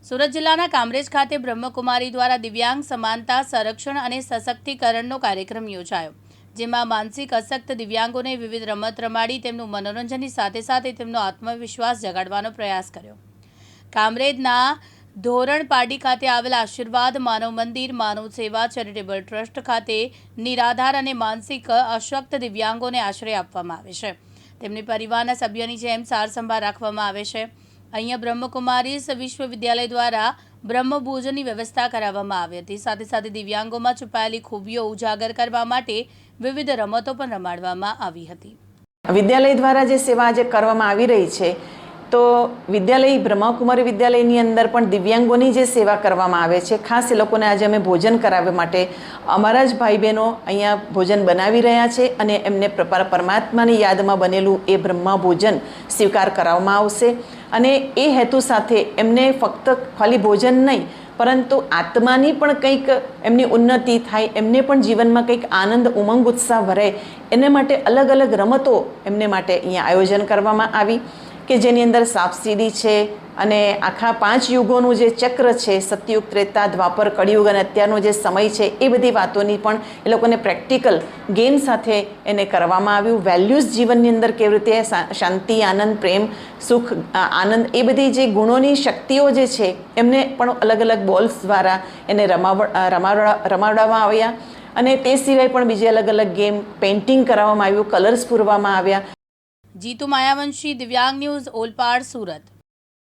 સુરત જિલ્લાના કામરેજ ખાતે બ્રહ્મકુમારી દ્વારા દિવ્યાંગ સમાનતા સંરક્ષણ અને સશક્તિકરણનો કાર્યક્રમ યોજાયો, જેમાં માનસિક અશક્ત દિવ્યાંગોને વિવિધ રમત રમાડી તેમનું મનોરંજનની સાથે સાથે તેમનો આત્મવિશ્વાસ જગાડવાનો પ્રયાસ કર્યો। કામરેજના ધોરણ પાડી ખાતે આવેલા આશીર્વાદ માનવ મંદિર માનવ સેવા ચેરિટેબલ ટ્રસ્ટ ખાતે નિરાધાર અને માનસિક અશક્ત દિવ્યાંગોને આશ્રય આપવામાં આવે છે। તેમની પરિવારના સભ્યોની જેમ સાર સંભાળ રાખવામાં આવે છે। અહીંયા બ્રહ્મકુમારી વિશ્વવિદ્યાલય દ્વારા બ્રહ્મભોજનની વ્યવસ્થા કરાવવામાં આવી હતી। સાથે સાથે દિવ્યાંગોમાં છુપાયેલી ખૂબીઓ ઉજાગર કરવા માટે વિવિધ રમતો પણ રમાડવામાં આવી હતી। વિદ્યાલય દ્વારા જે સેવા આજે કરવામાં આવી રહી છે, તો વિદ્યાલય બ્રહ્મકુમારી વિદ્યાલયની અંદર પણ દિવ્યાંગોની જે સેવા કરવામાં આવે છે, ખાસ એ લોકોને આજે અમે ભોજન કરાવવા માટે અમારા જ ભાઈ બહેનો અહીંયા ભોજન બનાવી રહ્યા છે અને એમને પરમાત્માની યાદમાં બનેલું એ બ્રહ્મા ભોજન સ્વીકાર કરાવવામાં આવશે। અને એ હેતુ સાથે એમને ફક્ત ખાલી ભોજન નહીં, પરંતુ આત્માની પણ કંઈક એમની ઉન્નતિ થાય, એમને પણ જીવનમાં કંઈક આનંદ ઉમંગ ઉત્સાહ ભરે, એને માટે અલગ અલગ રમતો એમને માટે અહીંયા આયોજન કરવામાં આવી કે જેની અંદર સાપસીડી છે અને આખા 5 યુગોનું જે ચક્ર છે, સતયુગ, ત્રેતા, દ્વાપર, કળિયુગ અને અત્યારનો જે સમય છે, એ બધી વાતોની પણ એ લોકોને પ્રેક્ટિકલ ગેમ સાથે એને કરવામાં આવ્યું। વેલ્યુઝ જીવનની અંદર કેવી રીતે શાંતિ, આનંદ, પ્રેમ, સુખ, આનંદ, એ બધી જે ગુણોની શક્તિઓ જે છે એમને પણ અલગ અલગ બોલ્સ દ્વારા એને રમાડવામાં આવ્યા। અને તે સિવાય પણ બીજી અલગ અલગ ગેમ, પેઇન્ટિંગ કરાવવામાં આવ્યું, કલર્સ પૂરવામાં આવ્યા। જીતુ માયાવંશી, દિવ્યાંગ ન્યૂઝ, ઓલપાડ, સુરત।